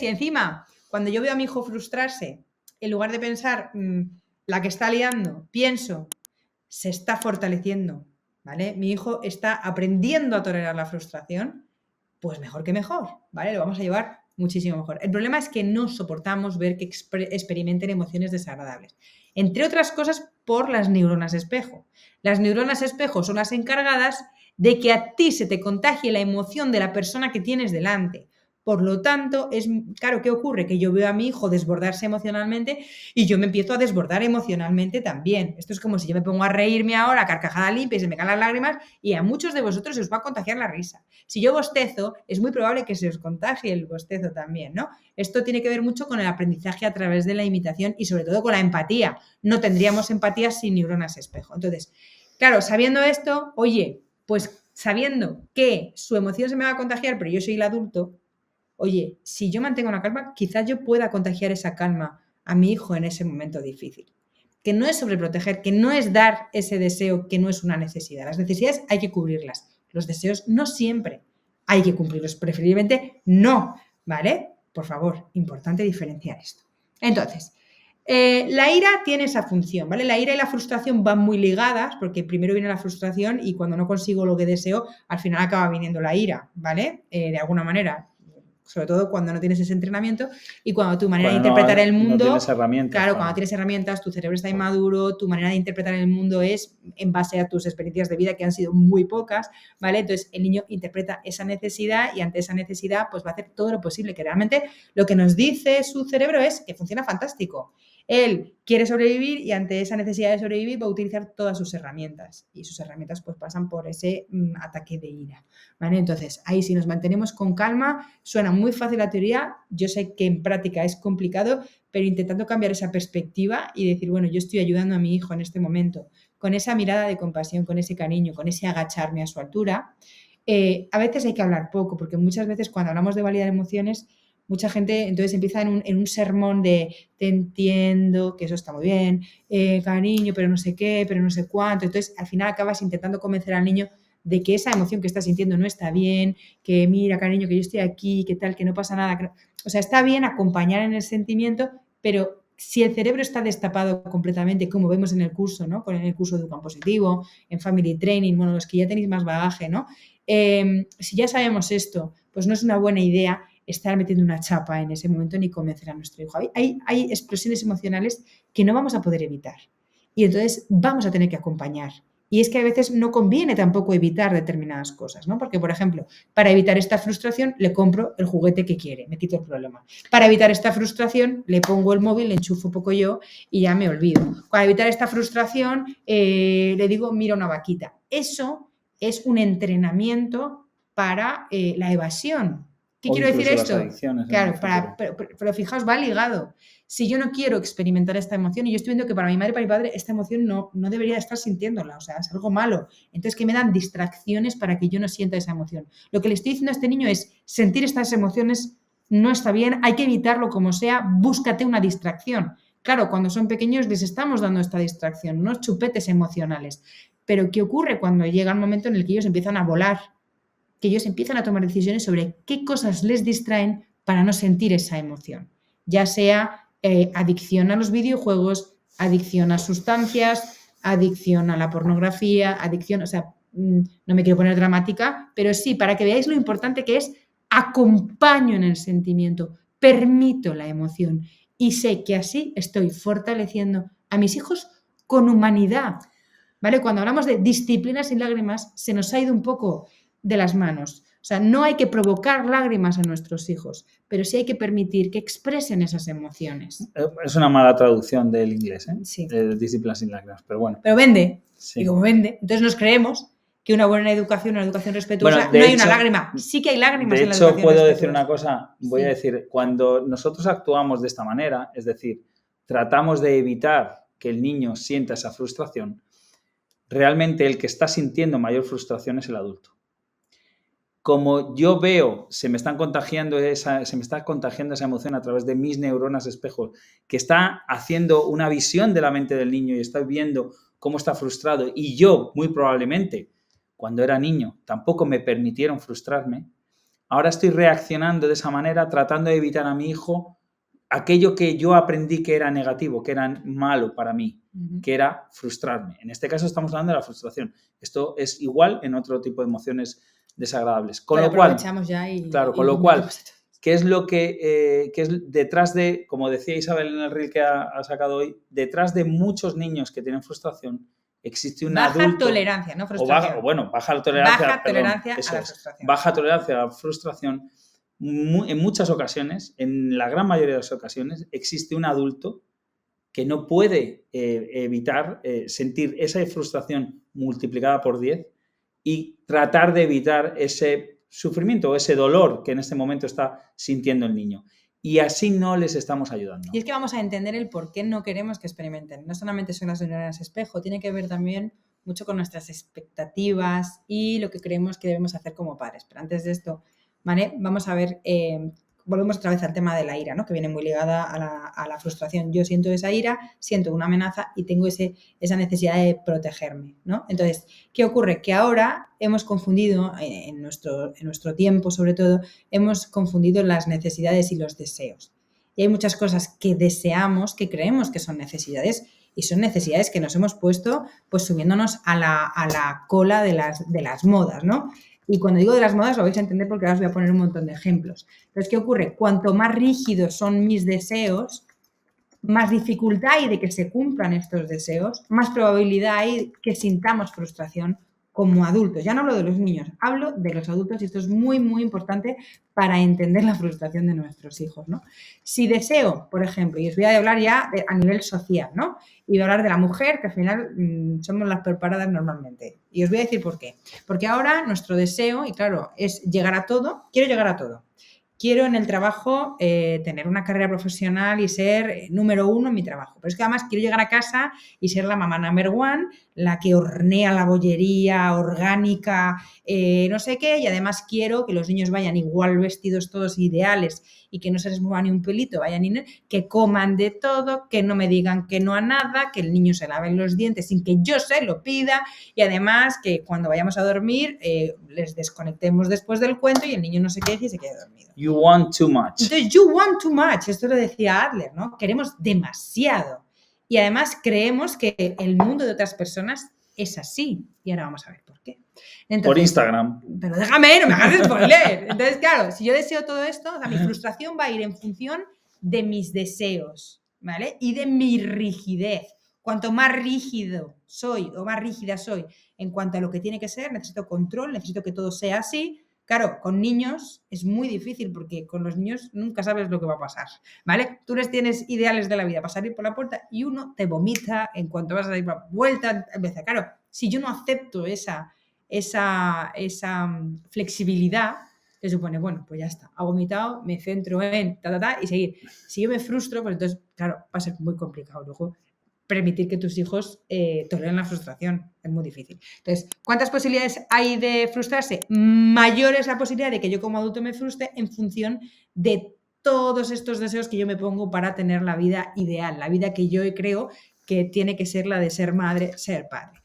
Si encima, cuando yo veo a mi hijo frustrarse, en lugar de pensar la que está liando, pienso, se está fortaleciendo, ¿vale? Mi hijo está aprendiendo a tolerar la frustración, pues mejor que mejor, ¿vale? Lo vamos a llevar muchísimo mejor. El problema es que no soportamos ver que experimenten emociones desagradables. Entre otras cosas, por las neuronas espejo. Las neuronas espejo son las encargadas de que a ti se te contagie la emoción de la persona que tienes delante. Por lo tanto, claro, ¿qué ocurre? Que yo veo a mi hijo desbordarse emocionalmente y yo me empiezo a desbordar emocionalmente también. Esto es como si yo me pongo a reírme ahora, a carcajada limpia y se me caen las lágrimas, y a muchos de vosotros se os va a contagiar la risa. Si yo bostezo, es muy probable que se os contagie el bostezo también, ¿no? Esto tiene que ver mucho con el aprendizaje a través de la imitación y sobre todo con la empatía. No tendríamos empatía sin neuronas espejo. Entonces, claro, sabiendo esto, oye, pues sabiendo que su emoción se me va a contagiar, pero yo soy el adulto, oye, si yo mantengo una calma, quizás yo pueda contagiar esa calma a mi hijo en ese momento difícil. Que no es sobreproteger, que no es dar ese deseo que no es una necesidad. Las necesidades hay que cubrirlas. Los deseos no siempre hay que cumplirlos, preferiblemente no, ¿vale? Por favor, importante diferenciar esto. Entonces, la ira tiene esa función, ¿vale? La ira y la frustración van muy ligadas, porque primero viene la frustración y cuando no consigo lo que deseo, al final acaba viniendo la ira, ¿vale? De alguna manera, sobre todo cuando no tienes ese entrenamiento y cuando tu manera de interpretar el mundo... No tienes herramientas. Claro, cuando tienes herramientas, tu cerebro está inmaduro, tu manera de interpretar el mundo es en base a tus experiencias de vida, que han sido muy pocas, ¿vale? Entonces, el niño interpreta esa necesidad y ante esa necesidad, pues va a hacer todo lo posible, que realmente lo que nos dice su cerebro es que funciona fantástico. Él quiere sobrevivir y ante esa necesidad de sobrevivir va a utilizar todas sus herramientas y sus herramientas pues pasan por ese ataque de ira, ¿vale? Entonces, ahí si nos mantenemos con calma, suena muy fácil la teoría, yo sé que en práctica es complicado, pero intentando cambiar esa perspectiva y decir, bueno, yo estoy ayudando a mi hijo en este momento con esa mirada de compasión, con ese cariño, con ese agacharme a su altura. A veces hay que hablar poco, porque muchas veces cuando hablamos de validar emociones, mucha gente entonces empieza en un sermón de te entiendo, que eso está muy bien, cariño, pero no sé qué, pero no sé cuánto. Entonces, al final acabas intentando convencer al niño de que esa emoción que está sintiendo no está bien, que mira, cariño, que yo estoy aquí, que tal, que no pasa nada. No... O sea, está bien acompañar en el sentimiento, pero si el cerebro está destapado completamente, como vemos en el curso, ¿no? En el curso de Educación Positivo, en Family Training, bueno, los que ya tenéis más bagaje, ¿no? Si ya sabemos esto, pues no es una buena idea estar metiendo una chapa en ese momento ni convencer a nuestro hijo. Hay explosiones emocionales que no vamos a poder evitar y entonces vamos a tener que acompañar. Y es que a veces no conviene tampoco evitar determinadas cosas, ¿no? Porque, por ejemplo, para evitar esta frustración le compro el juguete que quiere, me quito el problema. Para evitar esta frustración le pongo el móvil, le enchufo un poco yo y ya me olvido. Para evitar esta frustración le digo, mira una vaquita. Eso es un entrenamiento para la evasión. ¿Qué quiero decir esto? Claro, pero fijaos, va ligado. Si yo no quiero experimentar esta emoción y yo estoy viendo que para mi madre y para mi padre esta emoción no debería estar sintiéndola, o sea, es algo malo. Entonces, ¿qué me dan? Distracciones para que yo no sienta esa emoción. Lo que le estoy diciendo a este niño es sentir estas emociones no está bien, hay que evitarlo como sea, búscate una distracción. Claro, cuando son pequeños les estamos dando esta distracción, unos chupetes emocionales. Pero ¿qué ocurre cuando llega el momento en el que ellos empiezan a volar? Que ellos empiezan a tomar decisiones sobre qué cosas les distraen para no sentir esa emoción, ya sea adicción a los videojuegos, adicción a sustancias, adicción a la pornografía, adicción, o sea, no me quiero poner dramática, pero sí, para que veáis lo importante que es, acompaño en el sentimiento, permito la emoción y sé que así estoy fortaleciendo a mis hijos con humanidad, ¿vale? Cuando hablamos de disciplina sin lágrimas, se nos ha ido un poco de las manos. O sea, no hay que provocar lágrimas a nuestros hijos, pero sí hay que permitir que expresen esas emociones. Es una mala traducción del inglés, ¿eh? Sí. Disciplina sin lágrimas, pero bueno. Pero vende. Sí. Y como vende, entonces nos creemos que una buena educación, una educación respetuosa, no hay una lágrima. Sí que hay lágrimas en la educación respetuosa. De hecho, puedo decir una cosa. Voy a decir, cuando nosotros actuamos de esta manera, es decir, tratamos de evitar que el niño sienta esa frustración, realmente el que está sintiendo mayor frustración es el adulto. Como yo veo, se me está contagiando esa emoción a través de mis neuronas espejo, que está haciendo una visión de la mente del niño y está viendo cómo está frustrado, y yo, muy probablemente, cuando era niño, tampoco me permitieron frustrarme, ahora estoy reaccionando de esa manera, tratando de evitar a mi hijo aquello que yo aprendí que era negativo, que era malo para mí, que era frustrarme. En este caso estamos hablando de la frustración. Esto es igual en otro tipo de emociones desagradables. Con lo cual, ¿qué es lo que es detrás de, como decía Isabel en el reel que ha sacado hoy, detrás de muchos niños que tienen frustración, existe un adulto... Baja tolerancia, no frustración. Baja tolerancia, baja tolerancia a la frustración. Baja tolerancia a la frustración. En muchas ocasiones, en la gran mayoría de las ocasiones, existe un adulto que no puede evitar sentir esa frustración multiplicada por 10 y tratar de evitar ese sufrimiento o ese dolor que en este momento está sintiendo el niño. Y así no les estamos ayudando. Y es que vamos a entender el por qué no queremos que experimenten. No solamente son las neuronas espejo, tiene que ver también mucho con nuestras expectativas y lo que creemos que debemos hacer como padres. Pero antes de esto, ¿vale? Vamos a ver, volvemos otra vez al tema de la ira, ¿no? Que viene muy ligada a la frustración. Yo siento esa ira, siento una amenaza y tengo esa necesidad de protegerme, ¿no? Entonces, ¿qué ocurre? Que ahora hemos confundido, en nuestro tiempo sobre todo, hemos confundido las necesidades y los deseos. Y hay muchas cosas que deseamos, que creemos que son necesidades, y son necesidades que nos hemos puesto pues subiéndonos a la cola de las modas, ¿no? Y cuando digo de las modas lo vais a entender porque ahora os voy a poner un montón de ejemplos. Entonces, ¿qué ocurre? Cuanto más rígidos son mis deseos, más dificultad hay de que se cumplan estos deseos, más probabilidad hay que sintamos frustración como adultos. Ya no hablo de los niños, hablo de los adultos y esto es muy, muy importante para entender la frustración de nuestros hijos, ¿no? Si deseo, por ejemplo, y os voy a hablar ya a nivel social, ¿no? Y voy a hablar de la mujer, que al final somos las preparadas normalmente. Y os voy a decir por qué. Porque ahora nuestro deseo, y claro, es llegar a todo, quiero llegar a todo. Quiero en el trabajo tener una carrera profesional y ser número 1 en mi trabajo. Pero es que además quiero llegar a casa y ser la mamá number 1, la que hornea la bollería orgánica, no sé qué, y además quiero que los niños vayan igual vestidos todos ideales y que no se les mueva ni un pelito, que coman de todo, que no me digan que no a nada, que el niño se lave los dientes sin que yo se lo pida y además que cuando vayamos a dormir les desconectemos después del cuento y el niño no se queje y se quede dormido. You want too much. Entonces, you want too much. Esto lo decía Adler, ¿no? Queremos demasiado. Y además creemos que el mundo de otras personas es así. Y ahora vamos a ver por qué. Entonces, por Instagram. Pero déjame, no me hagas spoiler. Entonces, claro, si yo deseo todo esto, o sea, mi frustración va a ir en función de mis deseos, ¿vale? Y de mi rigidez. Cuanto más rígido soy o más rígida soy en cuanto a lo que tiene que ser, necesito control, necesito que todo sea así. Claro, con niños es muy difícil porque con los niños nunca sabes lo que va a pasar, ¿vale? Tú les tienes ideales de la vida para salir por la puerta y uno te vomita en cuanto vas a dar la vuelta. Claro, si yo no acepto esa flexibilidad, se supone, bueno, pues ya está, ha vomitado, me centro en y seguir. Si yo me frustro, pues entonces, claro, va a ser muy complicado luego permitir que tus hijos toleren la frustración. Es muy difícil. Entonces, ¿cuántas posibilidades hay de frustrarse? Mayor es la posibilidad de que yo como adulto me frustre en función de todos estos deseos que yo me pongo para tener la vida ideal, la vida que yo creo que tiene que ser la de ser madre, ser padre.